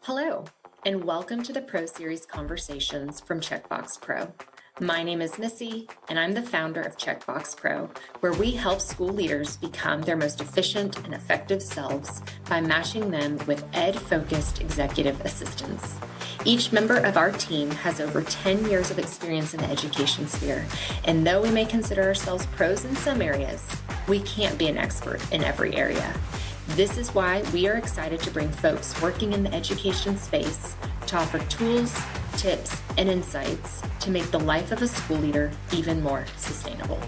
Hello, and welcome to the Pro Series Conversations from CheckBox Pro. My name is Missy, and I'm the founder of CheckBox Pro, where we help school leaders become their most efficient and effective selves by matching them with ed-focused executive assistants. Each member of our team has over 10 years of experience in the education sphere, and though we may consider ourselves pros in some areas, we can't be an expert in every area. This is why we are excited to bring folks working in the education space to offer tools, tips, and insights to make the life of a school leader even more sustainable.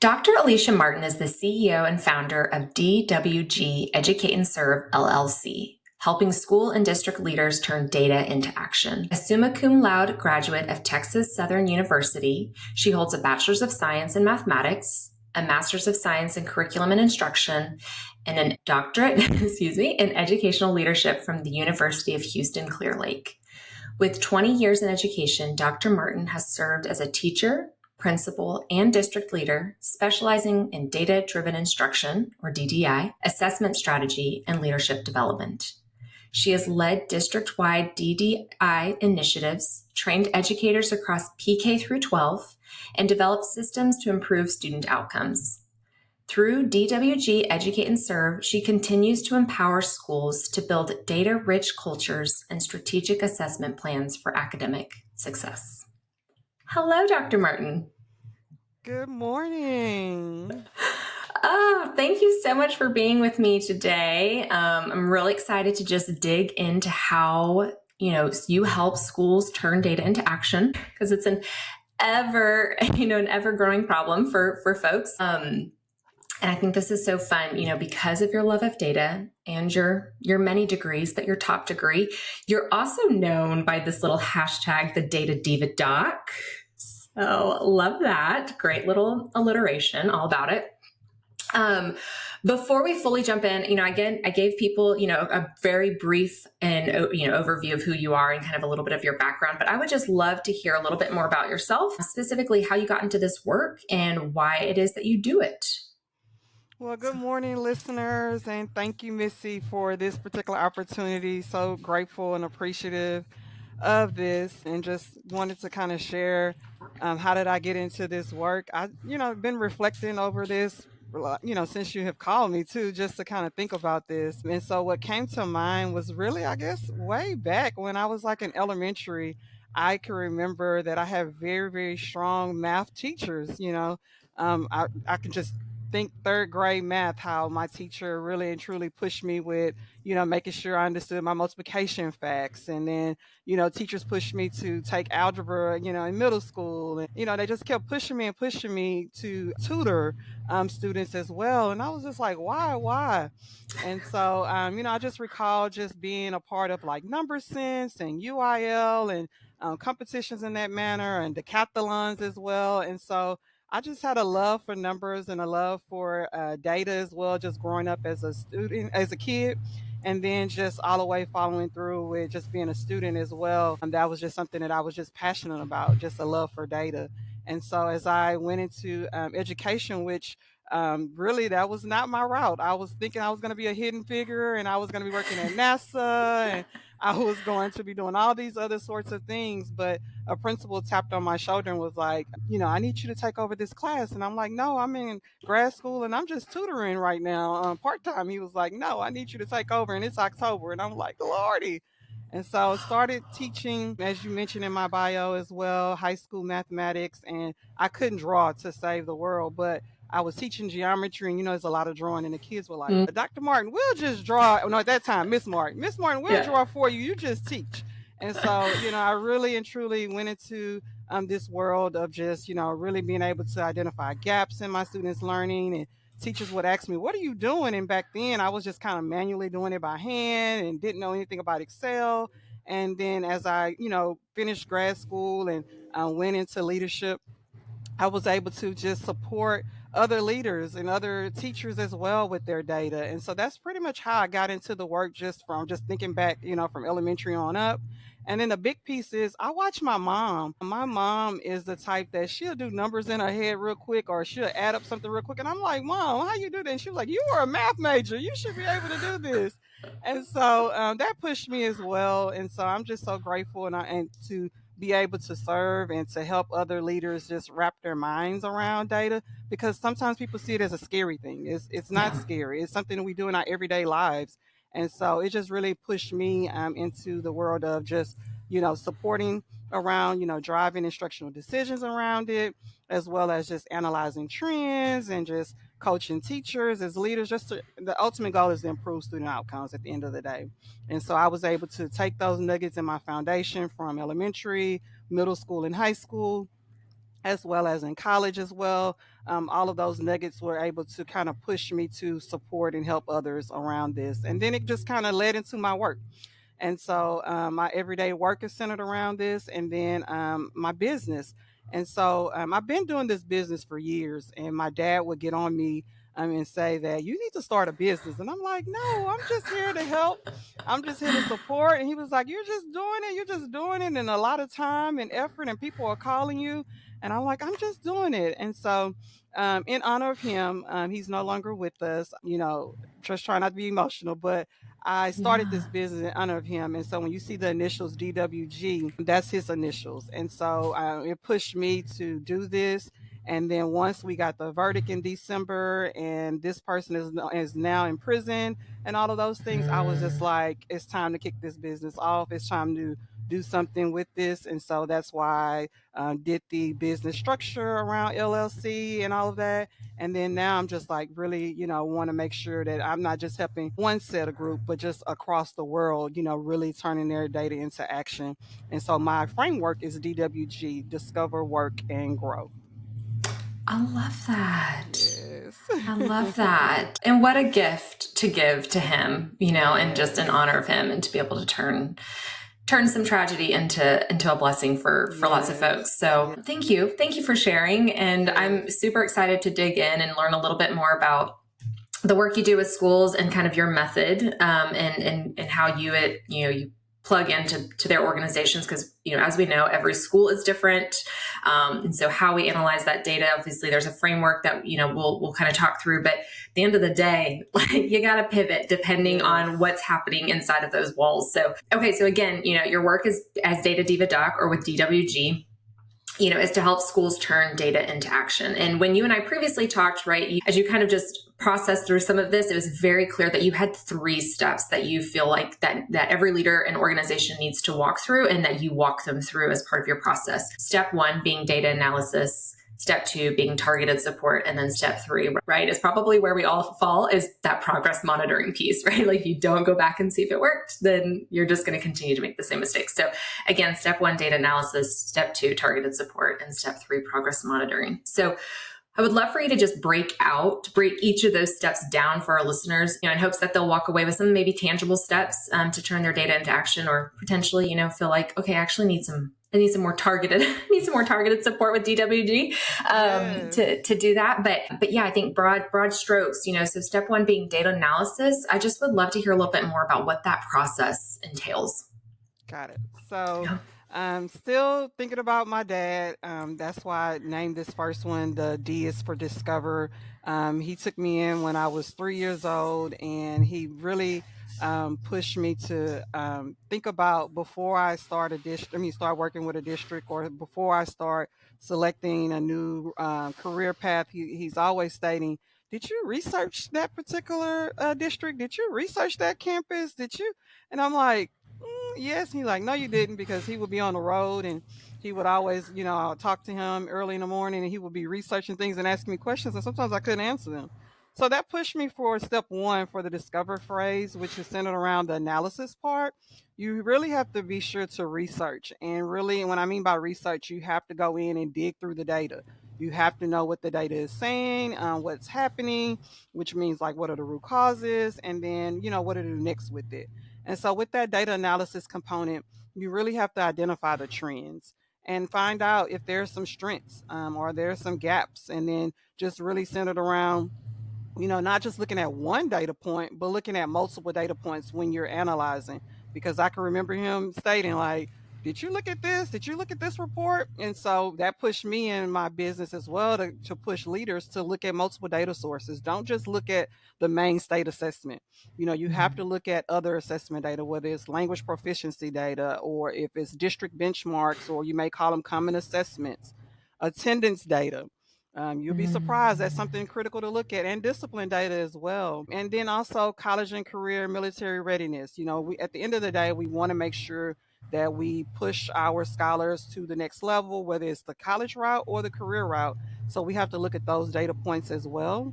Dr. Alicia Martin is the CEO and founder of DWG Educate Serve LLC, helping school and district leaders turn data into action. A summa cum laude graduate of Texas Southern University, she holds a Bachelor's of Science in Mathematics, a Master's of Science in Curriculum and Instruction, and a doctorate in Educational Leadership from the University of Houston Clear Lake. With 20 years in education, Dr. Martin has served as a teacher, principal, and district leader, specializing in data-driven instruction, or DDI, assessment strategy, and leadership development. She has led district-wide DDI initiatives, trained educators across PK through 12, and developed systems to improve student outcomes. Through DWG Educate and Serve, she continues to empower schools to build data-rich cultures and strategic assessment plans for academic success. Hello, Dr. Martin. Good morning. Thank you so much for being with me today. I'm really excited to just dig into how, you help schools turn data into action, because it's an ever-growing problem for folks. And I think this is so fun, because of your love of data and your many degrees, but your top degree, you're also known by this little hashtag, the Data Diva Doc. So love that. Great little alliteration, all about it. Before we fully jump in, again, I gave people, a very brief and, overview of who you are and kind of a little bit of your background, but I would just love to hear a little bit more about yourself, specifically how you got into this work and why it is that you do it. Well, good morning, listeners, and thank you, Missy, for this particular opportunity. So grateful and appreciative of this, and just wanted to kind of share how did I get into this work. I, been reflecting over this, since you have called me too, just to kind of think about this. And so what came to mind was really, I guess, way back when I was like in elementary. I can remember that I had very, very strong math teachers. I can just think third grade math, how my teacher really and truly pushed me with, making sure I understood my multiplication facts. And then, teachers pushed me to take algebra, in middle school. And, they just kept pushing me to tutor students as well. And I was just like, why? And so, I just recall just being a part of like Number Sense and UIL and competitions in that manner, and decathlons as well. And so, I just had a love for numbers and a love for data as well, just growing up as a student, as a kid, and then just all the way following through with just being a student as well. And that was just something that I was just passionate about, just a love for data. And so as I went into education, which really that was not my route. I was thinking I was going to be a hidden figure, and I was going to be working at NASA, and I was going to be doing all these other sorts of things. But a principal tapped on my shoulder and was like, I need you to take over this class. And I'm like, no, I'm in grad school and I'm just tutoring right now, part time. He was like, no, I need you to take over, and it's October. And I'm like, Lordy. And so I started teaching, as you mentioned in my bio as well, high school mathematics. And I couldn't draw to save the world, but I was teaching geometry, and there's a lot of drawing, and the kids were like, Dr. Martin, we'll just draw. No, at that time, Miss Martin, we'll draw for you. You just teach. And so, I really and truly went into this world of just, really being able to identify gaps in my students' learning. And teachers would ask me, what are you doing? And back then I was just kind of manually doing it by hand and didn't know anything about Excel. And then as I, finished grad school and went into leadership, I was able to just support other leaders and other teachers as well with their data. And so that's pretty much how I got into the work, just from just thinking back, from elementary on up. And then the big piece is I watch my mom. My mom is the type that she'll do numbers in her head real quick, or she'll add up something real quick. And I'm like, Mom, how you do that? And she was like, you are a math major. You should be able to do this. And so that pushed me as well. And so I'm just so grateful and to be able to serve and to help other leaders just wrap their minds around data, because sometimes people see it as a scary thing. It's not Yeah. scary. It's something that we do in our everyday lives. And so it just really pushed me into the world of just, supporting around, driving instructional decisions around it, as well as just analyzing trends and just coaching teachers as leaders. The ultimate goal is to improve student outcomes at the end of the day. And so I was able to take those nuggets in my foundation from elementary, middle school, and high school, as well as in college as well. All of those nuggets were able to kind of push me to support and help others around this. And then it just kind of led into my work. And so my everyday work is centered around this, and then my business. And so I've been doing this business for years, and my dad would get on me and say that you need to start a business. And I'm like, no, I'm just here to help. I'm just here to support. And he was like, you're just doing it. You're just doing it. And a lot of time and effort, and people are calling you. And I'm like, I'm just doing it. And so, in honor of him, he's no longer with us, just trying not to be emotional, but I started Yeah. this business in honor of him. And so when you see the initials DWG, that's his initials. And so it pushed me to do this. And then once we got the verdict in December, and this person is now in prison and all of those things, I was just Mm. like, it's time to kick this business off. It's time to do something with this. And so that's why I did the business structure around LLC and all of that. And then now I'm just like really, want to make sure that I'm not just helping one set of group, but just across the world, really turning their data into action. And so my framework is DWG, Discover, Work, and Grow. I love that. Yes. I love that. And what a gift to give to him, and just in Yes. honor of him, and to be able to turn some tragedy into a blessing for lots of Yes. folks. So Yes. thank you for sharing. And I'm Yes. super excited to dig in and learn a little bit more about the work you do with schools and kind of your method, and how you plug into their organizations, because as we know, every school is different, and so how we analyze that data, obviously there's a framework that we'll kind of talk through, but at the end of the day, like, you got to pivot depending Yes. on what's happening inside of those walls. So okay, so again, your work is as Data Diva Doc, or with DWG, is to help schools turn data into action. And when you and I previously talked, right, as you kind of just processed through some of this, it was very clear that you had 3 steps that you feel like that every leader and organization needs to walk through, and that you walk them through as part of your process. Step 1 being data analysis. Step 2 being targeted support. And then step 3, right, is probably where we all fall, is that progress monitoring piece, right? Like, if you don't go back and see if it worked, then you're just going to continue to make the same mistakes. So again, step 1, data analysis. Step 2, targeted support. And step 3, progress monitoring. So I would love for you to just break each of those steps down for our listeners, in hopes that they'll walk away with some maybe tangible steps to turn their data into action, or potentially, feel like, okay, I actually need some more targeted, support with DWG Yes. to do that. But yeah, I think broad strokes, so step 1 being data analysis. I just would love to hear a little bit more about what that process entails. Got it. So, Yeah. still thinking about my dad. That's why I named this first one. The D is for Discover. He took me in when I was 3 years old, and he really pushed me to think about, before I start a district. Start working with a district, or before I start selecting a new career path. He's always stating, "Did you research that particular district? Did you research that campus? Did you?" And I'm like, yes. He like, no, you didn't, because he would be on the road, and he would always, I'll talk to him early in the morning, and he would be researching things and asking me questions, and sometimes I couldn't answer them. So that pushed me for step 1 for the discover phrase, which is centered around the analysis part. You really have to be sure to research. And really, when I mean by research, you have to go in and dig through the data. You have to know what the data is saying, what's happening, which means like what are the root causes, and then, what to do next with it. And so with that data analysis component, you really have to identify the trends and find out if there's some strengths, or there's some gaps, and then just really centered around, not just looking at one data point, but looking at multiple data points when you're analyzing. because I can remember him stating like, did you look at this? Did you look at this report? And so that pushed me in my business as well to push leaders to look at multiple data sources. Don't just look at the main state assessment. You have to look at other assessment data, whether it's language proficiency data or if it's district benchmarks, or you may call them common assessments, attendance data. You'll be surprised. That's something critical to look at, and discipline data as well. And then also college and career military readiness. We, at the end of the day, we want to make sure that we push our scholars to the next level, whether it's the college route or the career route. So we have to look at those data points as well.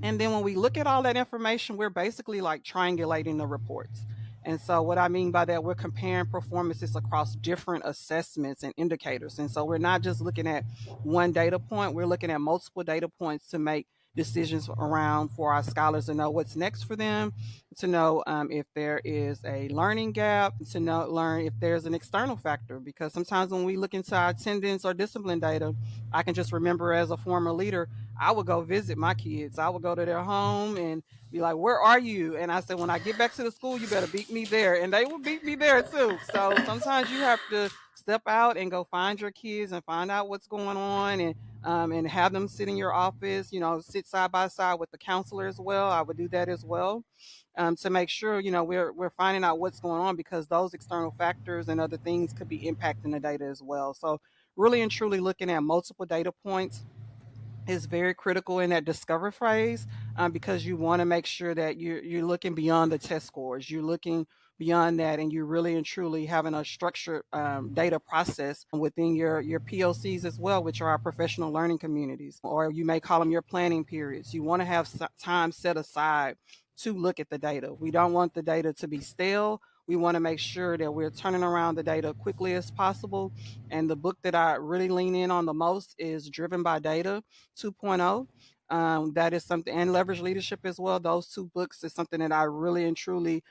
And then when we look at all that information, we're basically like triangulating the reports. And so what I mean by that, we're comparing performances across different assessments and indicators. And so we're not just looking at one data point, we're looking at multiple data points to make decisions around for our scholars to know what's next for them, to know if there is a learning gap, to learn if there's an external factor. Because sometimes when we look into our attendance or discipline data, I can just remember as a former leader, I would go visit my kids. I would go to their home and be like, "Where are you?" And I said, "When I get back to the school, you better beat me there." And they would beat me there too. So sometimes you have to step out and go find your kids and find out what's going on, and have them sit in your office. Sit side by side with the counselor as well. I would do that as well, to make sure we're finding out what's going on, because those external factors and other things could be impacting the data as well. So really and truly looking at multiple data points is very critical in that discover phase, because you want to make sure that you're looking beyond the test scores. You're looking beyond that, and you're really and truly having a structured data process within your POCs as well, which are our professional learning communities, or you may call them your planning periods. You want to have time set aside to look at the data. We don't want the data to be stale. We want to make sure that we're turning around the data quickly as possible. And the book that I really lean in on the most is Driven by Data 2.0. That is something, and Leverage Leadership as well. Those two books is something that I really and truly,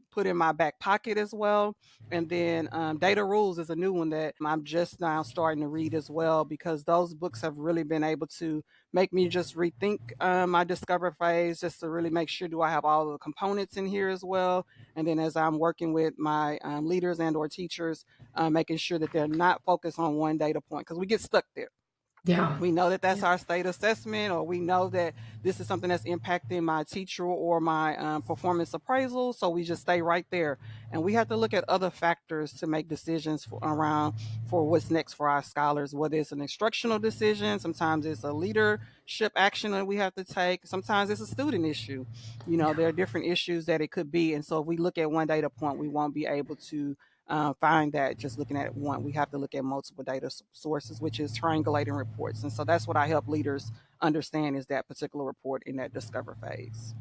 put in my back pocket as well. And then Data Rules is a new one that I'm just now starting to read as well, because those books have really been able to make me just rethink my discover phase, just to really make sure, do I have all the components in here as well? And then as I'm working with my leaders and or teachers, making sure that they're not focused on one data point, because we get stuck there. Yeah. We know that that's our state assessment, or we know that this is something that's impacting my teacher or my performance appraisal. So we just stay right there. And we have to look at other factors to make decisions for what's next for our scholars, whether it's an instructional decision, sometimes it's a leadership action that we have to take, sometimes it's a student issue. There are different issues that it could be. And so if we look at one data point, we won't be able to find that just looking at one. We have to look at multiple data sources, which is triangulating reports. And so that's what I help leaders understand, is that particular report in that discover phase.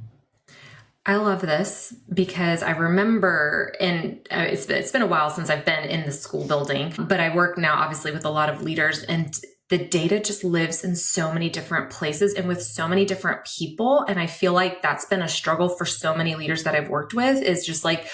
I love this because I remember, and it's been a while since I've been in the school building, but I work now obviously with a lot of leaders, and the data just lives in so many different places and with so many different people. And I feel like that's been a struggle for so many leaders that I've worked with, is just like,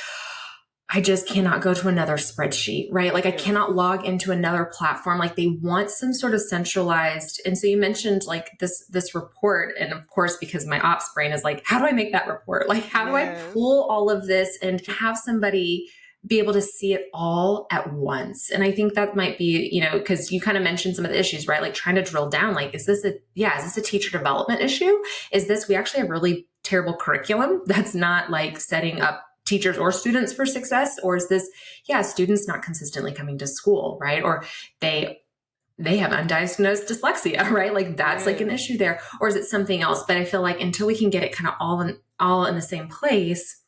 I just cannot go to another spreadsheet, right? Like I cannot log into another platform. Like they want some sort of centralized. And so you mentioned like this report. And of course, because my ops brain is like, how do I make that report? Like, how do I pull all of this and have somebody be able to see it all at once? And I think that might be, because you kind of mentioned some of the issues, right? Like trying to drill down, like, is this a teacher development issue? Is this, we actually have really terrible curriculum that's not like setting up teachers or students for success? Or is this, students not consistently coming to school, right? Or they have undiagnosed dyslexia, right? Like that's like an issue there. Or is it something else? But I feel like until we can get it kind of all in the same place,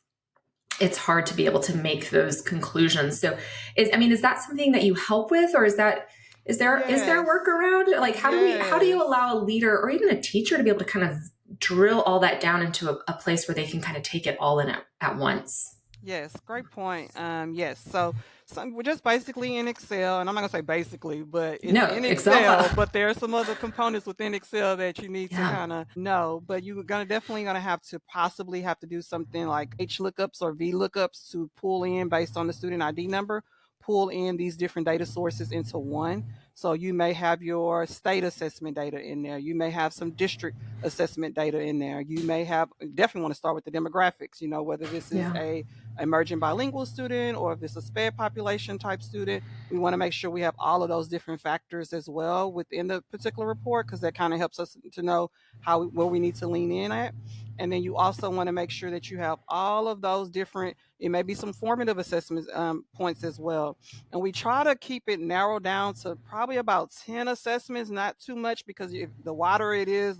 it's hard to be able to make those conclusions. So is that something that you help with, or is there a workaround? Like how do you allow a leader or even a teacher to be able to kind of drill all that down into a place where they can kind of take it all in at once? Yes, great point. Yes, so we're just basically in Excel, and I'm not gonna say basically, but it's in Excel. But there are some other components within Excel that you need to kind of know. But you're definitely gonna have to possibly have to do something like H lookups or V lookups to pull in, based on the student ID number, pull in these different data sources into one. So you may have your state assessment data in there. You may have some district assessment data in there. You may have, definitely want to start with the demographics, whether this is a emerging bilingual student or if it's a SPED population type student. We want to make sure we have all of those different factors as well within the particular report, because that kind of helps us to know where we need to lean in at. And then you also want to make sure that you have all of those different, it may be some formative assessment points as well. And we try to keep it narrowed down to probably about 10 assessments, not too much, because if the wider it is,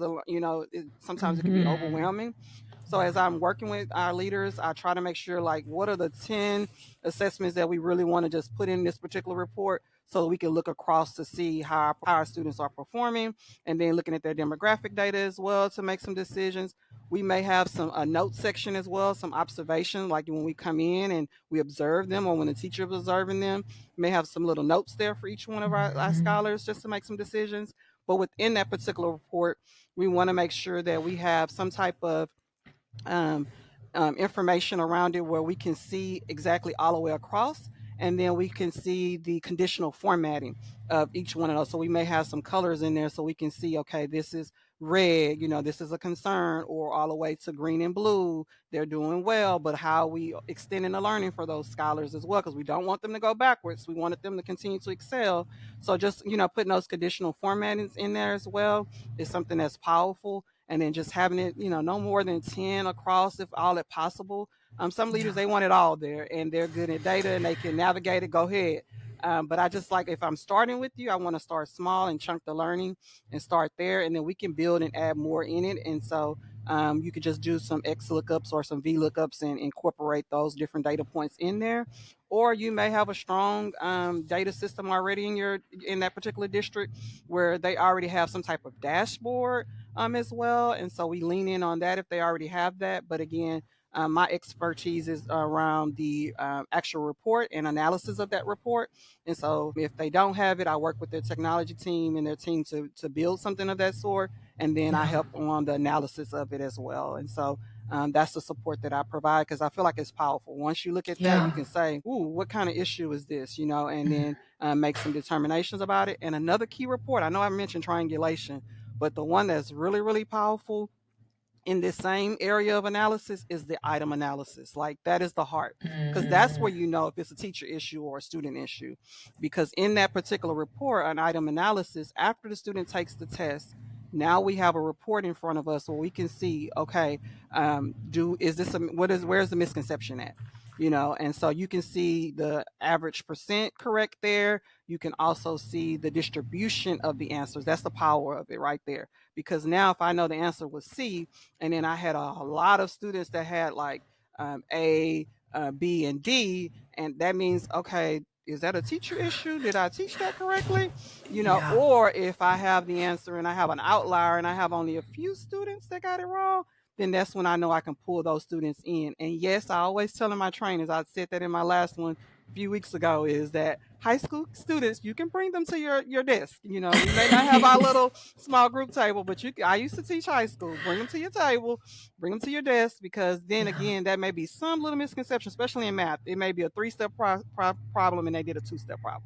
sometimes it can be Mm-hmm. overwhelming. So as I'm working with our leaders, I try to make sure, like, what are the 10 assessments that we really want to just put in this particular report, so we can look across to see how our students are performing, and then looking at their demographic data as well to make some decisions. We may have a note section as well, some observation, like when we come in and we observe them, or when the teacher is observing them, we may have some little notes there for each one of our scholars, just to make some decisions. But within that particular report, we want to make sure that we have some type of um, information around it where we can see exactly all the way across, and then we can see the conditional formatting of each one of those. So we may have some colors in there so we can see, okay, this is red, this is a concern, or all the way to green and blue, they're doing well. But how we extending the learning for those scholars as well, because we don't want them to go backwards, we wanted them to continue to excel. So just putting those conditional formattings in there as well is something that's powerful. And then just having it, no more than 10 across, if all it possible. Some leaders, Yeah. they want it all there, and they're good at data and they can navigate it, go ahead. But I just like, if I'm starting with you, I want to start small and chunk the learning and start there, and then we can build and add more in it. And so you could just do some X lookups or some V lookups and incorporate those different data points in there. Or you may have a strong data system already in that particular district, where they already have some type of dashboard as well. And so we lean in on that if they already have that. But again, my expertise is around the actual report and analysis of that report. And so if they don't have it, I work with their technology team and their team to build something of that sort. And then I Yeah. help on the analysis of it as well. And so that's the support that I provide, because I feel like it's powerful. Once you look at that, you Yeah. can say, ooh, what kind of issue is this? And Mm. then make some determinations about it. And another key report, I know I mentioned triangulation, but the one that's really, really powerful in this same area of analysis is the item analysis. Like, that is the heart, because that's Mm. where you know if it's a teacher issue or a student issue. Because in that particular report on item analysis, after the student takes the test, now we have a report in front of us where we can see, okay, do is this a, what is where's the misconception at? And so you can see the average percent correct there. You can also see the distribution of the answers. That's the power of it right there. Because now, if I know the answer was C, and then I had a lot of students that had like A, B, and D, and that means, okay, is that a teacher issue? Did I teach that correctly? Yeah. Or if I have the answer and I have an outlier and I have only a few students that got it wrong, then that's when I know I can pull those students in. And yes, I always tell my trainers, I said that in my last one a few weeks ago, is that high school students, you can bring them to your desk. We may not have our little small group table, but I used to teach high school. Bring them to your table, bring them to your desk, because then Yeah. again, that may be some little misconception, especially in math. It may be a 3-step problem and they did a 2-step problem.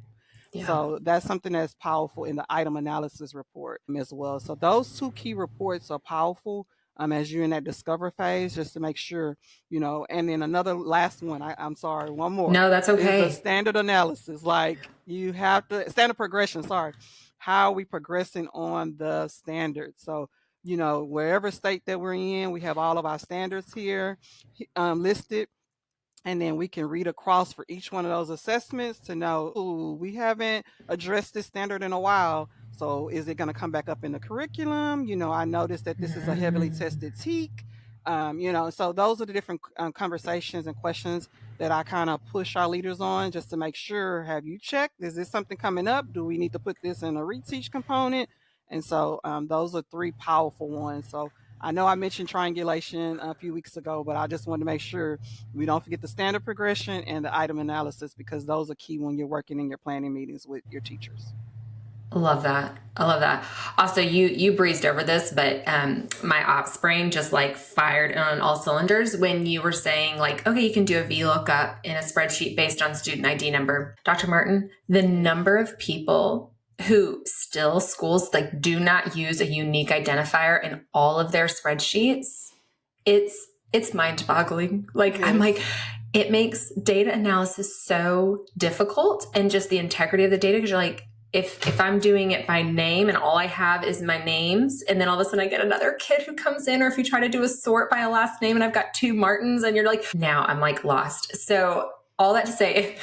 Yeah. So that's something that's powerful in the item analysis report as well. So those two key reports are powerful as you're in that discover phase, just to make sure, and then another last one, I'm sorry, one more, No, that's is the okay. standard analysis. Like, you have to, standard progression, sorry. How are we progressing on the standards? So, wherever state that we're in, we have all of our standards here listed, and then we can read across for each one of those assessments to know, ooh, we haven't addressed this standard in a while. So is it going to come back up in the curriculum? I noticed that this is a heavily Mm. tested TEK. So those are the different conversations and questions that I kind of push our leaders on, just to make sure, have you checked? Is this something coming up? Do we need to put this in a reteach component? And so those are three powerful ones. So I know I mentioned triangulation a few weeks ago, but I just wanted to make sure we don't forget the standard progression and the item analysis, because those are key when you're working in your planning meetings with your teachers. Love that. I love that. Also, you breezed over this, but my ops brain just like fired on all cylinders when you were saying, like, okay, you can do a VLOOKUP in a spreadsheet based on student ID number. Dr. Martin, the number of people who still, schools like, do not use a unique identifier in all of their spreadsheets, it's mind-boggling. Like, I'm like, Yes. It makes data analysis so difficult, and just the integrity of the data, because you're like, if I'm doing it by name and all I have is my names, and then all of a sudden I get another kid who comes in, or if you try to do a sort by a last name and I've got 2 Martins, and you're like, now I'm like lost. So all that to say,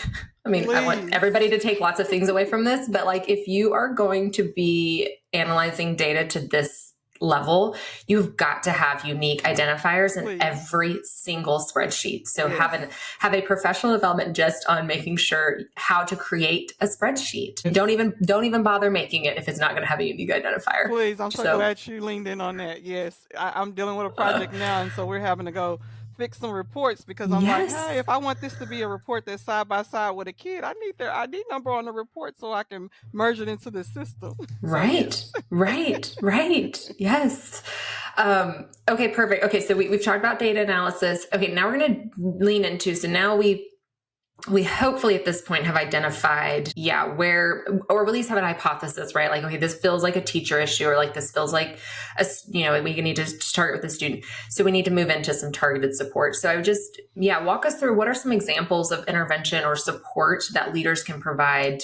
I mean, I want Please. everybody to take lots of things away from this, but like if you are going to be analyzing data to this level, you've got to have unique identifiers in Please. every single spreadsheet. So Yes. have a professional development just on making sure how to create a spreadsheet. Yes. Don't even bother making it if it's not going to have a unique identifier. Please, I'm so So glad you leaned in on that. Yes, I'm dealing with a project now, and so we're having to go fix some reports because I'm like, yes. hey, if I want this to be a report that's side by side with a kid, I need their ID number on the report so I can merge it into the system. So Right, yes. right. Yes. Okay, perfect. Okay, so we've talked about data analysis. Okay, now we're going to lean into, so now we hopefully at this point have identified, where, or at least have an hypothesis, right? Like, okay, this feels like a teacher issue, or like this feels like we need to start with the student. So we need to move into some targeted support. So I would just, walk us through what are some examples of intervention or support that leaders can provide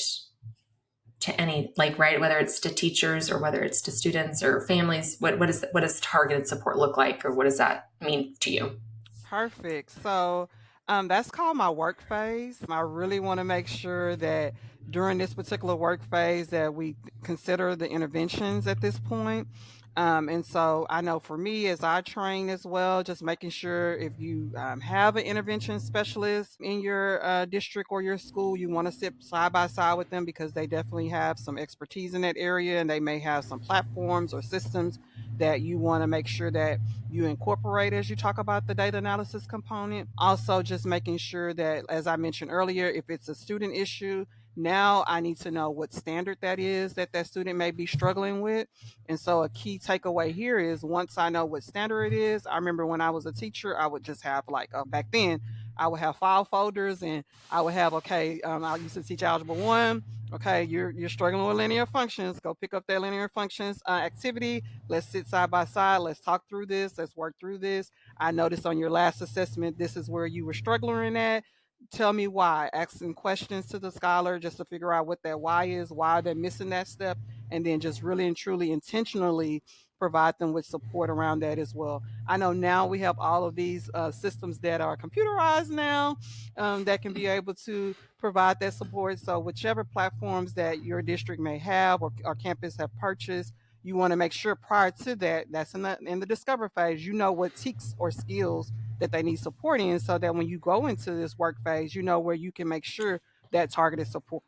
to any, like, right, whether it's to teachers or whether it's to students or families. What does targeted support look like, or what does that mean to you? Perfect. So that's called my work phase. I really want to make sure that during this particular work phase that we consider the interventions at this point. And so I know for me, as I train as well, just making sure if you have an intervention specialist in your district or your school, you want to sit side by side with them because they definitely have some expertise in that area, and they may have some platforms or systems that you want to make sure that you incorporate as you talk about the data analysis component. Also, just making sure that, as I mentioned earlier, if it's a student issue, now I need to know what standard that is that that student may be struggling with. And so a key takeaway here is once I know what standard it is, I remember when I was a teacher, I would just have like, back then, I would have file folders, and I would have, okay, I used to teach Algebra 1. Okay, you're struggling with linear functions. Go pick up that linear functions activity. Let's sit side by side. Let's talk through this. Let's work through this. I noticed on your last assessment, this is where you were struggling at. Tell me why. Asking questions to the scholar just to figure out what that why is, why they're missing that step, and then just really and truly intentionally provide them with support around that as well. I know now we have all of these systems that are computerized now that can be able to provide that support. So whichever platforms that your district may have or campus have purchased, you want to make sure prior to that, that's in the discover phase, you know what tics or skills that they need support in, so that when you go into this work phase, you know where you can make sure that targeted support,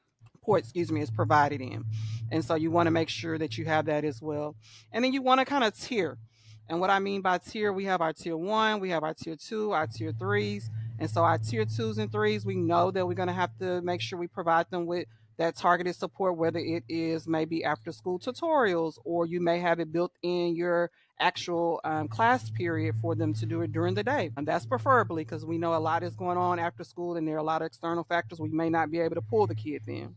is provided in. And so you want to make sure that you have that as well. And then you want to kind of tier. And what I mean by tier, we have our tier 1, we have our tier 2, our tier 3s. And so our tier 2s and 3s, we know that we're going to have to make sure we provide them with that targeted support, whether it is maybe after school tutorials, or you may have it built in your actual class period for them to do it during the day. And that's preferably because we know a lot is going on after school, and there are a lot of external factors we may not be able to pull the kids in.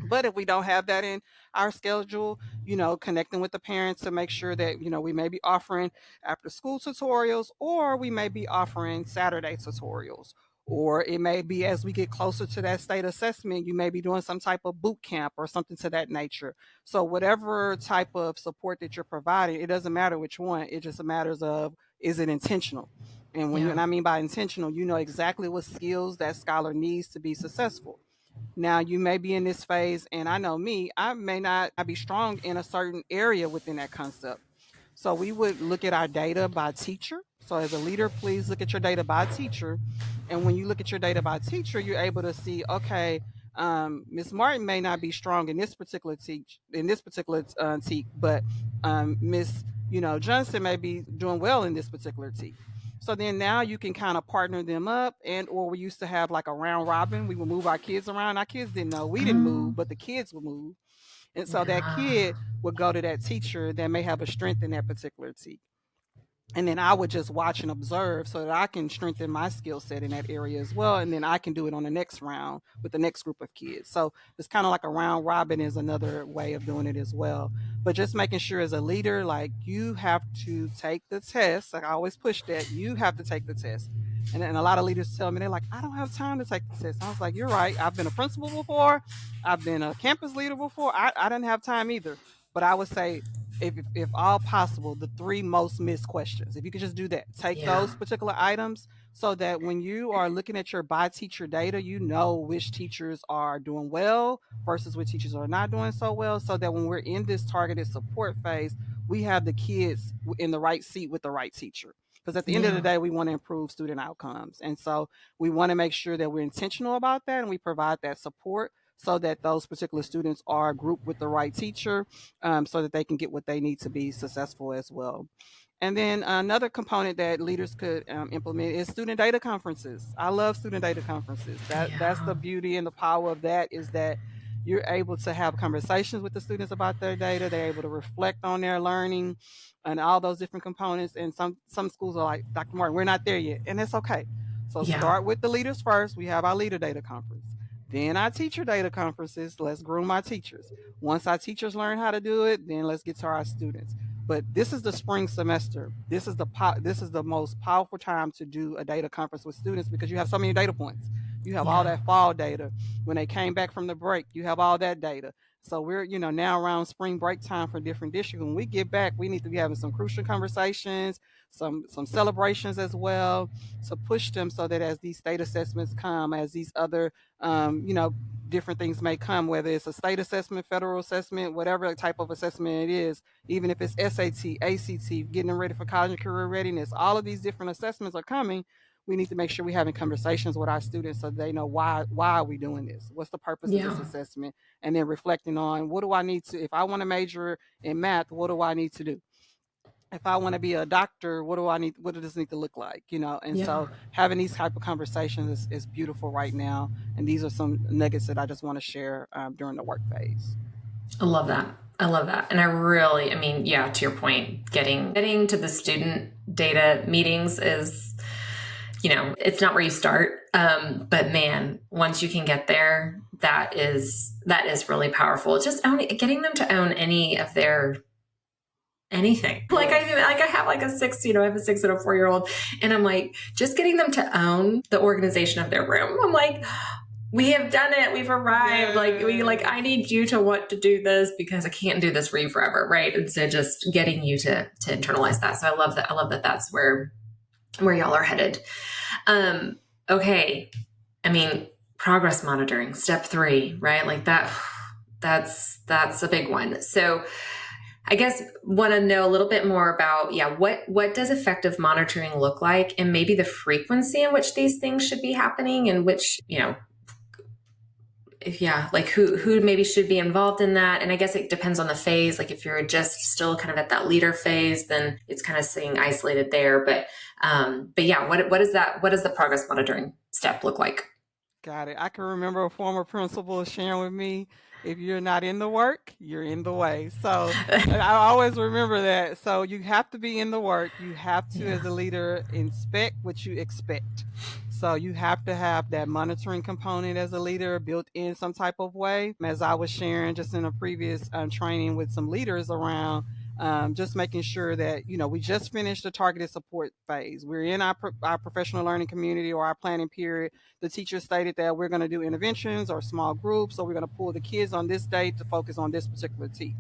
But if we don't have that in our schedule, connecting with the parents to make sure that, we may be offering after school tutorials, or we may be offering Saturday tutorials. Or it may be as we get closer to that state assessment, you may be doing some type of boot camp or something to that nature. So, whatever type of support that you're providing, it doesn't matter which one, it just matters of, is it intentional? And Yeah. I mean by intentional, you know exactly what skills that scholar needs to be successful. Now, you may be in this phase, and I know me, I may not be strong in a certain area within that concept. So we would look at our data by teacher. So as a leader, please look at your data by teacher. And when you look at your data by teacher, you're able to see, okay, Miss Martin may not be strong in this particular teak, but Miss Johnson may be doing well in this particular teak. So then now you can kind of partner them up, and or we used to have like a round robin. We would move our kids around. Our kids didn't know we didn't Oh, move, but the kids would move. And so that yeah. kid would go to that teacher that may have a strength in that particular teak. And then I would just watch and observe so that I can strengthen my skill set in that area as well. And then I can do it on the next round with the next group of kids. So it's kind of like a round robin is another way of doing it as well. But just making sure as a leader, like you have to take the test. Like I always push that, you have to take the test. And a lot of leaders tell me, they're like, I don't have time to take the test. I was like, you're right. I've been a principal before. I've been a campus leader before. I didn't have time either. But I would say, if all possible, the three most missed questions. If you could just do that, take Yeah. those particular items so that when you are looking at your by teacher data, you know which teachers are doing well versus which teachers are not doing so well. So that when we're in this targeted support phase, we have the kids in the right seat with the right teacher. Because at the end of the Yeah. day, we want to improve student outcomes. And so we want to make sure that we're intentional about that and we provide that support so that those particular students are grouped with the right teacher, so that they can get what they need to be successful as well. And then another component that leaders could implement is student data conferences. I love student data conferences. That's Yeah. the beauty and the power of that, is that you're able to have conversations with the students about their data. They're able to reflect on their learning and all those different components. And some schools are like, Dr. Martin, we're not there yet, and that's okay. So Yeah. start with the leaders first. We have our leader data conference. Then our teacher data conferences. Let's groom our teachers. Once our teachers learn how to do it, then let's get to our students. But this is the spring semester. This is the most powerful time to do a data conference with students because you have so many data points. You have all Yeah. that fall data. When they came back from the break, you have all that data. So we're, now around spring break time for different districts. When we get back, we need to be having some crucial conversations, some celebrations as well, to push them so that as these state assessments come, as these other different things may come, whether it's a state assessment, federal assessment, whatever type of assessment it is, even if it's SAT, ACT, getting them ready for college and career readiness, all of these different assessments are coming. We need to make sure we're having conversations with our students so they know why are we doing this? What's the purpose of this Yeah. assessment? And then reflecting on, what do I need to, if I want to major in math, what do I need to do? If I want to be a doctor, what does this need to look like? And Yeah. so having these type of conversations is beautiful right now. And these are some nuggets that I just want to share during the work phase. I love that. I love that. And I mean, yeah, to your point, getting to the student data meetings is, it's not where you start. But man, once you can get there, that is really powerful. Just getting them to own any of their anything. Like I have like a 6, I have a 6 and a 4-year-old, and I'm like, just getting them to own the organization of their room. I'm like, we have done it. We've arrived. Yes. I need you to want to do this because I can't do this for you forever. Right. And so just getting you to internalize that. So I love that. I love that that's where y'all are headed. Okay. I mean, progress monitoring, step 3, right? Like that's a big one. So I guess want to know a little bit more about, what does effective monitoring look like, and maybe the frequency in which these things should be happening, and which, like who maybe should be involved in that. And I guess it depends on the phase. Like if you're just still kind of at that leader phase, then it's kind of staying isolated there. But yeah, what does the progress monitoring step look like? Got it. I can remember a former principal sharing with me, if you're not in the work, you're in the way. So I always remember that. So you have to be in the work. You have to, Yeah. as a leader, inspect what you expect. So you have to have that monitoring component as a leader built in some type of way. As I was sharing just in a previous training with some leaders around, just making sure that, we just finished the targeted support phase. We're in our professional learning community or our planning period. The teacher stated that we're going to do interventions or small groups, so we're going to pull the kids on this day to focus on this particular T.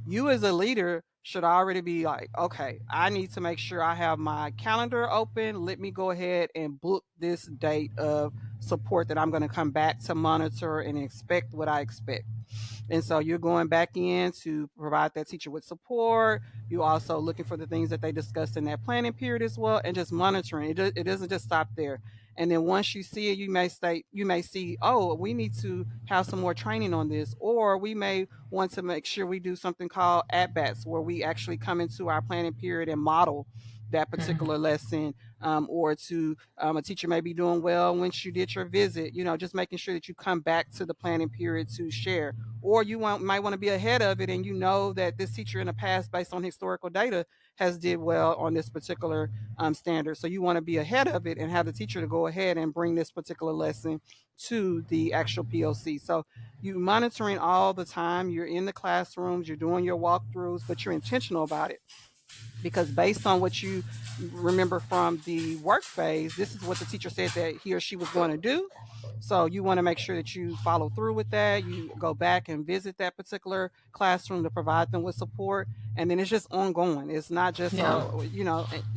You as a leader should already be like, okay, I need to make sure I have my calendar open. Let me go ahead and book this date of support that I'm going to come back to monitor and expect what I expect. And so you're going back in to provide that teacher with support. You're also looking for the things that they discussed in that planning period as well, and just monitoring. It doesn't just stop there. And then once you see it, you may see, oh, we need to have some more training on this, or we may want to make sure we do something called at bats, where we actually come into our planning period and model that Mhm. particular lesson, or to a teacher may be doing well once you did your visit, just making sure that you come back to the planning period to share. Or might want to be ahead of it, and you know that this teacher in the past, based on historical data, has did well on this particular standard. So you want to be ahead of it and have the teacher to go ahead and bring this particular lesson to the actual POC. So you monitoring all the time. You're in the classrooms, you're doing your walkthroughs, but you're intentional about it. Because based on what you remember from the work phase, this is what the teacher said that he or she was going to do. So you want to make sure that you follow through with that. You go back and visit that particular classroom to provide them with support. And then it's just ongoing. It's not just Yeah.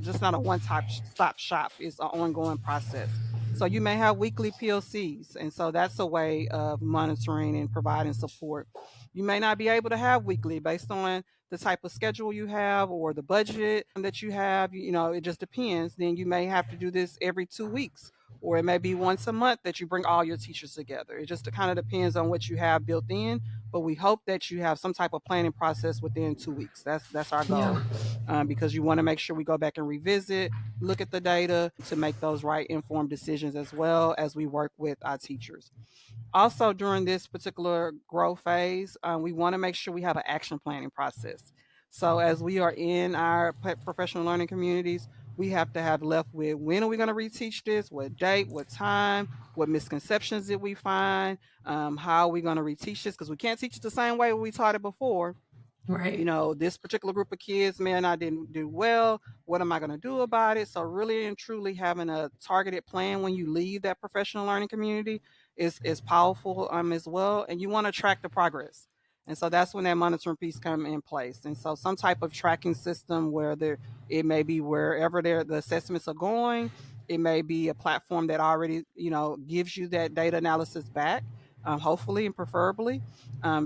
just not a stop shop. It's an ongoing process. So you may have weekly PLCs, and so that's a way of monitoring and providing support. You may not be able to have weekly based on the type of schedule you have or the budget that you have. It just depends. Then you may have to do this every 2 weeks, or it may be once a month that you bring all your teachers together. It just kind of depends on what you have built in, but we hope that you have some type of planning process within 2 weeks. That's our Yeah. goal, because you want to make sure we go back and revisit, look at the data to make those right informed decisions, as well as we work with our teachers. Also, during this particular growth phase, we want to make sure we have an action planning process. So as we are in our professional learning communities, we have to have left with, when are we going to reteach this, what date, what time, what misconceptions did we find, how are we going to reteach this, because we can't teach it the same way we taught it before. Right. This particular group of kids, man, I didn't do well. What am I going to do about it? So really and truly having a targeted plan when you leave that professional learning community is powerful, as well. And you want to track the progress. And so that's when that monitoring piece come in place. And so some type of tracking system, where it may be wherever the assessments are going, it may be a platform that already, gives you that data analysis back, hopefully and preferably,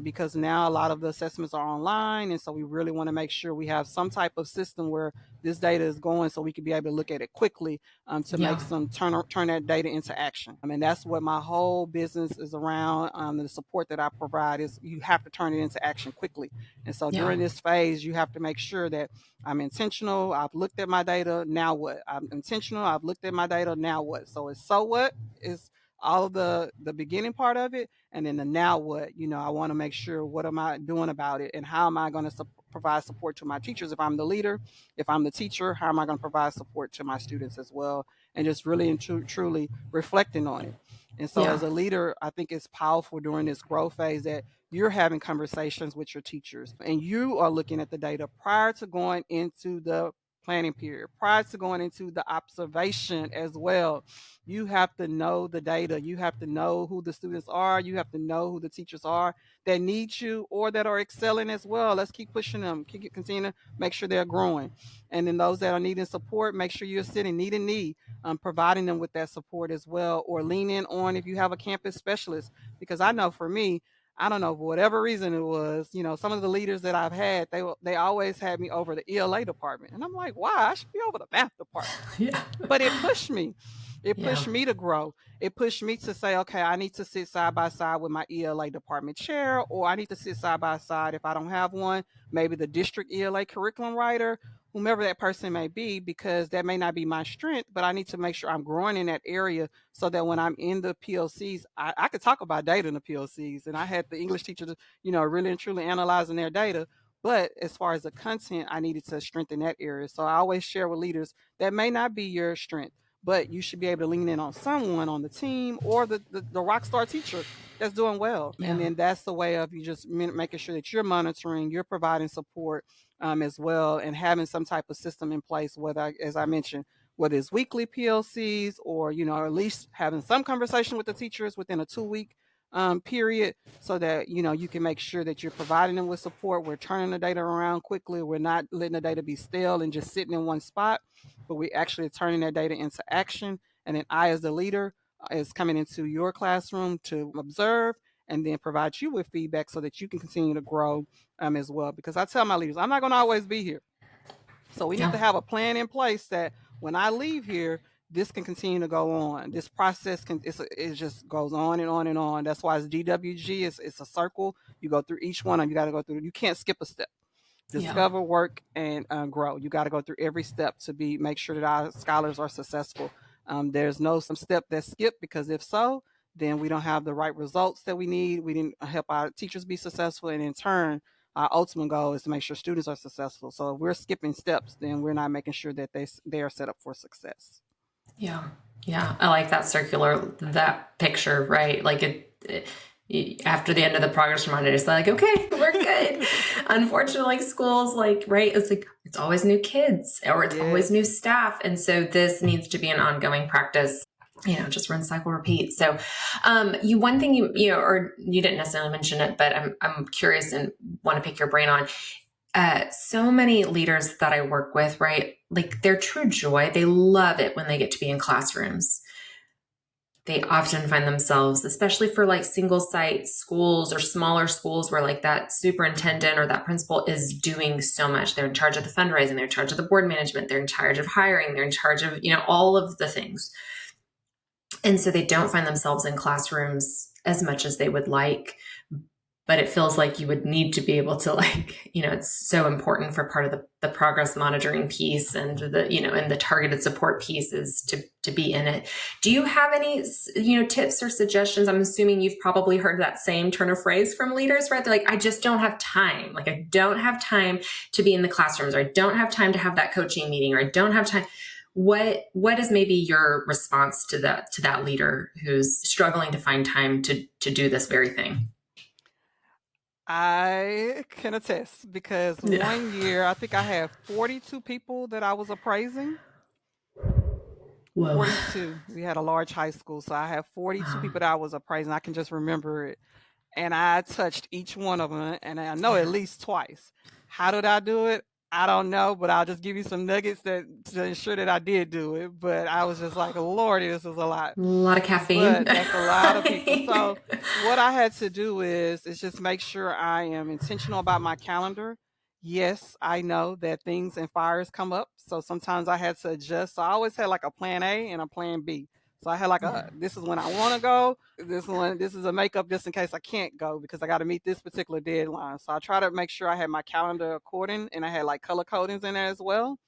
because now a lot of the assessments are online. And so we really want to make sure we have some type of system where this data is going, so we can be able to look at it quickly, to Yeah. make turn that data into action. I mean, that's what my whole business is around. The support that I provide is, you have to turn it into action quickly. And so Yeah. during this phase, you have to make sure that I'm intentional. I've looked at my data. Now what? I'm intentional. I've looked at my data. Now what? So what is all of the beginning part of it, and then the now what. I want to make sure, what am I doing about it, and how am I going to provide support to my teachers if I'm the leader. If I'm the teacher, how am I going to provide support to my students as well, and just really and truly reflecting on it. And so Yeah. as a leader, I think it's powerful during this growth phase that you're having conversations with your teachers, and you are looking at the data prior to going into the planning period, prior to going into the observation as well. You have to know the data. You have to know who the students are. You have to know who the teachers are that need you or that are excelling as well. Let's keep pushing them. Continue to make sure they're growing. And then those that are needing support, make sure you're sitting knee to knee, providing them with that support as well, or lean in on if you have a campus specialist. Because I know for me, I don't know, for whatever reason it was, some of the leaders that I've had, they always had me over the ELA department. And I'm like, why? I should be over the math department. Yeah. But it pushed me. It Yeah. pushed me to grow. It pushed me to say, okay, I need to sit side by side with my ELA department chair, or I need to sit side by side, if I don't have one, maybe the district ELA curriculum writer, whomever that person may be, because that may not be my strength, but I need to make sure I'm growing in that area, so that when I'm in the PLCs, I could talk about data in the PLCs. And I had the English teacher, really and truly analyzing their data. But as far as the content, I needed to strengthen that area. So I always share with leaders, that may not be your strength, but you should be able to lean in on someone on the team, or the rock star teacher that's doing well. And Yeah. then that's the way of you just making sure that you're monitoring, you're providing support, as well, and having some type of system in place, whether, as I mentioned, whether it's weekly PLCs, or, at least having some conversation with the teachers within a 2 week period, so that, you can make sure that you're providing them with support. We're turning the data around quickly. We're not letting the data be stale and just sitting in one spot, but we actually turning that data into action. And then I, as the leader, is coming into your classroom to observe, and then provide you with feedback, so that you can continue to grow, as well. Because I tell my leaders, I'm not going to always be here. So we need Yeah. to have a plan in place that when I leave here, this can continue to go on. This process it just goes on and on and on. That's why it's DWG. It's a circle. You go through each one, and you got to go through. You can't skip a step. Yeah. Discover, work, and grow. You got to go through every step to make sure that our scholars are successful. There's no some step that's skipped, because if so, then we don't have the right results that we need. We didn't help our teachers be successful, and in turn, our ultimate goal is to make sure students are successful. So if we're skipping steps, then we're not making sure that they are set up for success. Yeah. Yeah. I like that picture, right? Like after the end of the progress reminder, it's like, okay, we're good. unfortunately, schools, like, right, it's like, it's always new kids or it's always new Yes. staff. And so this needs to be an ongoing practice, just run, cycle, repeat. So, one thing or you didn't necessarily mention it, but I'm curious and want to pick your brain on. So many leaders that I work with, right? Like, their true joy, they love it when they get to be in classrooms. They often find themselves, especially for like single site schools or smaller schools where like that superintendent or that principal is doing so much. They're in charge of the fundraising, they're in charge of the board management, they're in charge of hiring, they're in charge of, all of the things. And so they don't find themselves in classrooms as much as they would like, but it feels like you would need to be able to, like, it's so important for part of the progress monitoring piece and and the targeted support pieces to be in it. Do you have any, tips or suggestions? I'm assuming you've probably heard that same turn of phrase from leaders, right? They're like, I just don't have time. Like, I don't have time to be in the classrooms, or I don't have time to have that coaching meeting, or I don't have time. What is maybe your response to that leader who's struggling to find time to do this very thing? I can attest because Yeah. one year I think I had 42 people that I was appraising. Whoa. 42. We had a large high school, so I had 42 Wow. people that I was appraising. I can just remember it. And I touched each one of them, and I know at Yeah. least twice. How did I do it? I don't know, but I'll just give you some nuggets to ensure that I did do it. But I was just like, Lordy, this is a lot. A lot of caffeine. But that's a lot of people. So what I had to do is just make sure I am intentional about my calendar. Yes, I know that things and fires come up. So sometimes I had to adjust. So I always had like a plan A and a plan B. So I had like Yeah. this is when I want to go. This is a makeup just in case I can't go because I got to meet this particular deadline. So I try to make sure I had my calendar according, and I had like color codings in there as well.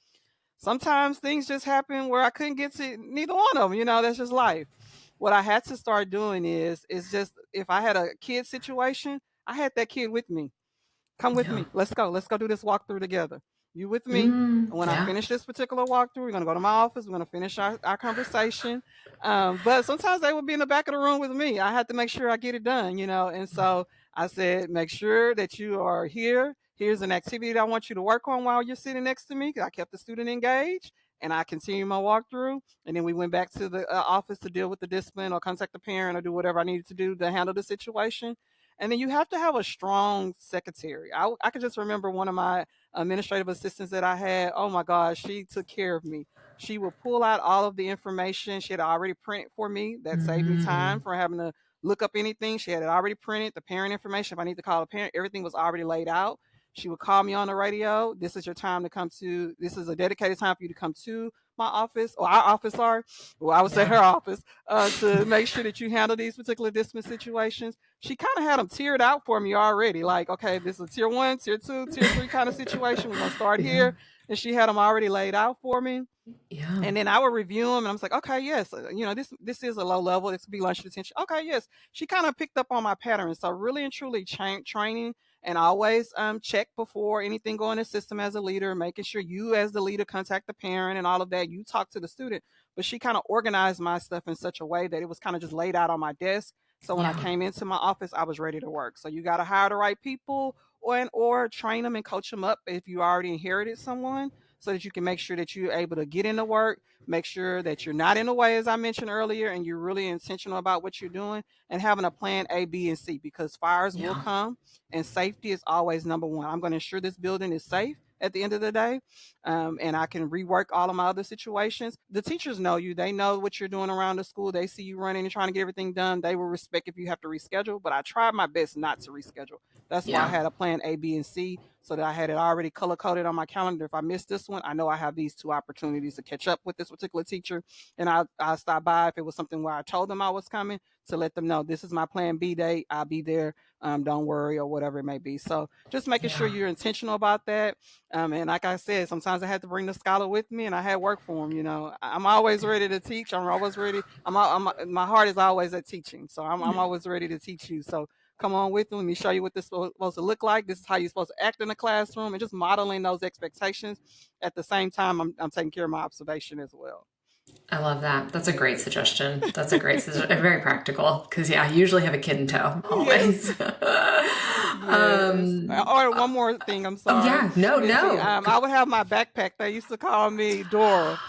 Sometimes things just happen where I couldn't get to neither one of them. That's just life. What I had to start doing is just if I had a kid situation, I had that kid with me. Come with Yeah. me. Let's go. Let's go do this walkthrough together. You with me? And when I Yeah. finish this particular walkthrough, we're gonna go to my office. We're gonna finish our conversation. But sometimes they would be in the back of the room with me. I had to make sure I get it done. And so I said, make sure that you are here. Here's an activity that I want you to work on while you're sitting next to me. I kept the student engaged, and I continued my walkthrough. And then we went back to the office to deal with the discipline or contact the parent or do whatever I needed to do to handle the situation. And then you have to have a strong secretary. I could just remember one of my administrative assistants that I had. Oh my gosh, she took care of me. She would pull out all of the information. She had already printed for me. That saved me time Mm. for having to look up anything. She had it already printed, the parent information. If I need to call a parent, everything was already laid out. She would call me on the radio. This is your time to come to, this is a dedicated time for you to come to my office, or our office, sorry. Well, I would say Yeah. her office, to make sure that you handle these particular discipline situations. She kind of had them tiered out for me already. Like, okay, this is a tier 1, tier 2, tier 3 kind of situation. We're going to start Yeah. here. And she had them already laid out for me. Yeah. And then I would review them, and I'm like, okay, yes, this is a low level. This could be lunch detention. Okay, yes. She kind of picked up on my patterns. So really and truly training, and always check before anything go in the system as a leader, making sure you as the leader contact the parent and all of that. You talk to the student. But she kind of organized my stuff in such a way that it was kind of just laid out on my desk. So when I Yeah. came into my office, I was ready to work. So you got to hire the right people, or train them and coach them up if you already inherited someone, so that you can make sure that you're able to get into work, make sure that you're not in the way, as I mentioned earlier, and you're really intentional about what you're doing, and having a plan A, B, and C, because fires will Yeah. come, and safety is always number one. I'm going to ensure this building is safe at the end of the day, and I can rework all of my other situations. The teachers know you. They know what you're doing around the school. They see you running and trying to get everything done. They will respect if you have to reschedule, but I tried my best not to reschedule. That's why I Yeah. had a plan A, B, and C, so that I had it already color coded on my calendar. If I miss this one, I know I have these 2 opportunities to catch up with this particular teacher, and I'll stop by if it was something where I told them I was coming, to let them know this is my plan B date. I'll be there. Don't worry, or whatever it may be. So just making sure Yeah. you're intentional about that. And like I said, sometimes I had to bring the scholar with me, and I had work for him. I'm always ready to teach. I'm always ready. My heart is always at teaching, so I'm always ready to teach you. So come on with me. Let me show you what this is supposed to look like. This is how you're supposed to act in the classroom, and just modeling those expectations. At the same time, I'm taking care of my observation as well. I love that. That's a great suggestion. That's a great suggestion. Very practical because, yeah, I usually have a kid in tow, Yes. always. Yes. Or one more thing, I'm Oh sorry. yeah, no, Missy, no. I would have my backpack. They used to call me Dora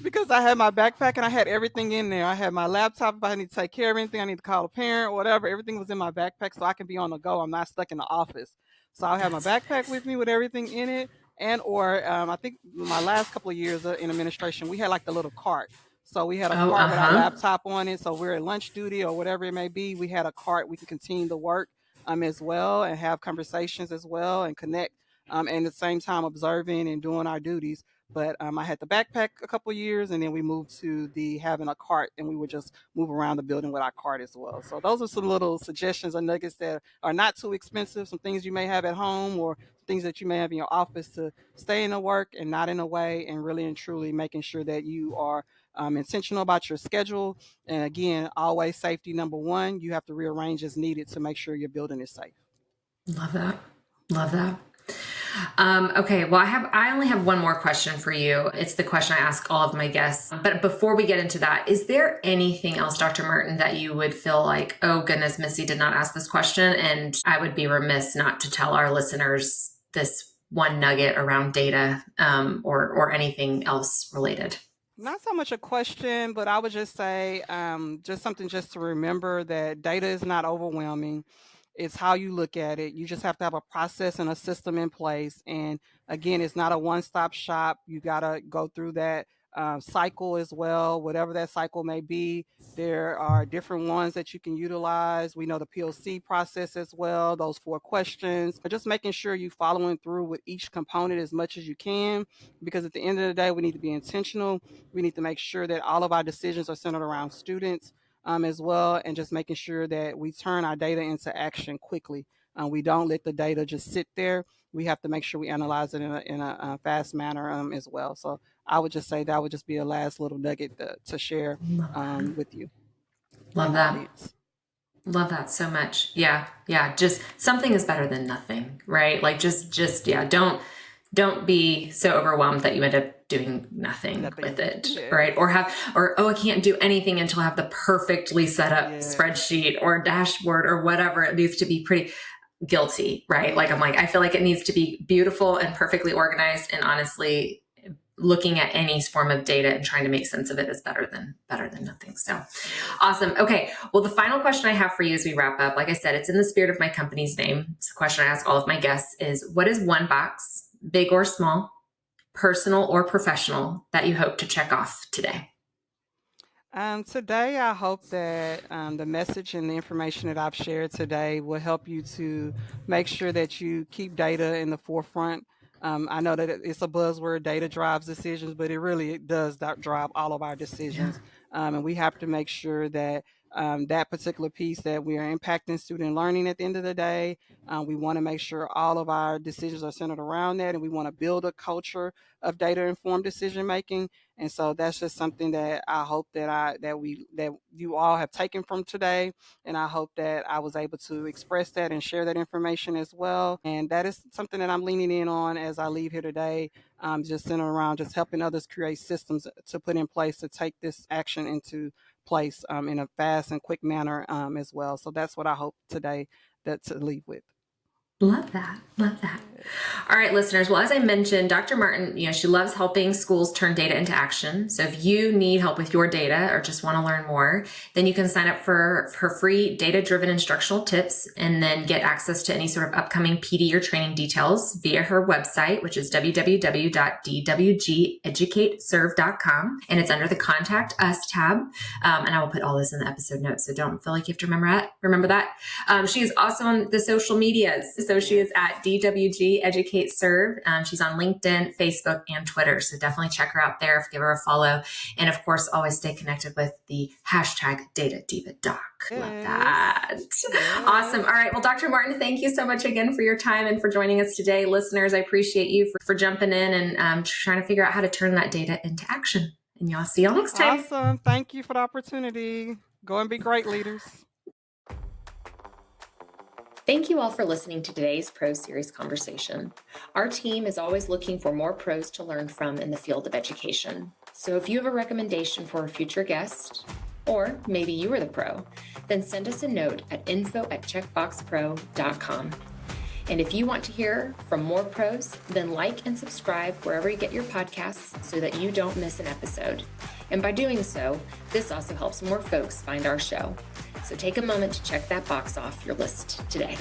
because I had my backpack and I had everything in there. I had my laptop if I need to take care of anything, I need to call a parent or whatever. Everything was in my backpack so I can be on the go. I'm not stuck in the office. So I'll have my That's backpack nice. with me with everything in it. And or I think my last couple of years in administration, we had like the little cart. So we had a Oh, cart with our uh-huh. laptop on it. So we're at lunch duty or whatever it may be. We had a cart. We can continue to work as well and have conversations as well and connect and at the same time observing and doing our duties. But I had the backpack a couple years, and then we moved to the having a cart, and we would just move around the building with our cart as well. So those are some little suggestions or nuggets that are not too expensive. Some things you may have at home, or things that you may have in your office to stay in the work and not in a way, and really and truly making sure that you are intentional about your schedule. And again, always safety number one. You have to rearrange as needed to make sure your building is safe. Love that. Love that. Okay, well, I only have one more question for you. It's the question I ask all of my guests. But before we get into that, is there anything else, Dr. Martin, that you would feel like, oh goodness, Missy did not ask this question, and I would be remiss not to tell our listeners this one nugget around data, or anything else related? Not so much a question, but I would just say just something just to remember that data is not overwhelming. It's how you look at it. You just have to have a process and a system in place. And again, it's not a one-stop shop. You got to go through that cycle as well, whatever that cycle may be. There are different ones that you can utilize. We know the POC process as well, those 4 questions, but just making sure you following through with each component as much as you can, because at the end of the day, we need to be intentional. We need to make sure that all of our decisions are centered around students as well, and just making sure that we turn our data into action quickly. We don't let the data just sit there. We have to make sure we analyze it in a fast manner as well. So I would just say that would just be a last little nugget to share Love that. with you Love and that. audience. Love that so much. Yeah. Yeah. Just something is better than nothing, right? Like yeah, don't be so overwhelmed that you end up doing nothing with Nothing. it, right? Yes. Oh, I can't do anything until I have the perfectly set up Yes. spreadsheet or dashboard or whatever. It needs to be pretty guilty, right? Like Yes. I feel like it needs to be beautiful and perfectly organized. And honestly, looking at any form of data and trying to make sense of it is better than nothing. So awesome. Okay. Well, the final question I have for you as we wrap up, like I said, it's in the spirit of my company's name. It's the question I ask all of my guests is, what is one box, big or small, personal or professional, that you hope to check off today? Today, I hope that the message and the information that I've shared today will help you to make sure that you keep data in the forefront. I know that it's a buzzword, data drives decisions, but it does drive all of our Yeah. decisions. And we have to make sure that that particular piece that we are impacting student learning at the end of the day, we want to make sure all of our decisions are centered around that, and we want to build a culture of data informed decision making. And so that's just something that I hope that you all have taken from today. And I hope that I was able to express that and share that information as well. And that is something that I'm leaning in on as I leave here today, just centered around just helping others create systems to put in place to take this action into place in a fast and quick manner as well. So that's what I hope today that to leave with. Love that. Love that. Yes. All right, listeners. Well, as I mentioned, Dr. Martin, she loves helping schools turn data into action. So if you need help with your data or just want to learn more, then you can sign up for her free data-driven instructional tips and then get access to any sort of upcoming PD or training details via her website, which is www.dwgeducateserve.com. And it's under the Contact Us tab. And I will put all this in the episode notes, so don't feel like you have to remember that. She is also on the social medias. So she is at DWG Educate Serve. She's on LinkedIn, Facebook, and Twitter. So definitely check her out there. Give her a follow. And of course, always stay connected with the hashtag Data Diva Doc. Love Yes. that. Yes. Awesome. All right. Well, Dr. Martin, thank you so much again for your time and for joining us today. Listeners, I appreciate you for jumping in and trying to figure out how to turn that data into action. And y'all see y'all next time. Awesome. Thank you for the opportunity. Go and be great leaders. Thank you all for listening to today's Pros Series conversation. Our team is always looking for more pros to learn from in the field of education. So if you have a recommendation for a future guest, or maybe you are the pro, then send us a note at info@checkboxpro.com. And if you want to hear from more pros, then like and subscribe wherever you get your podcasts so that you don't miss an episode. And by doing so, this also helps more folks find our show. So take a moment to check that box off your list today.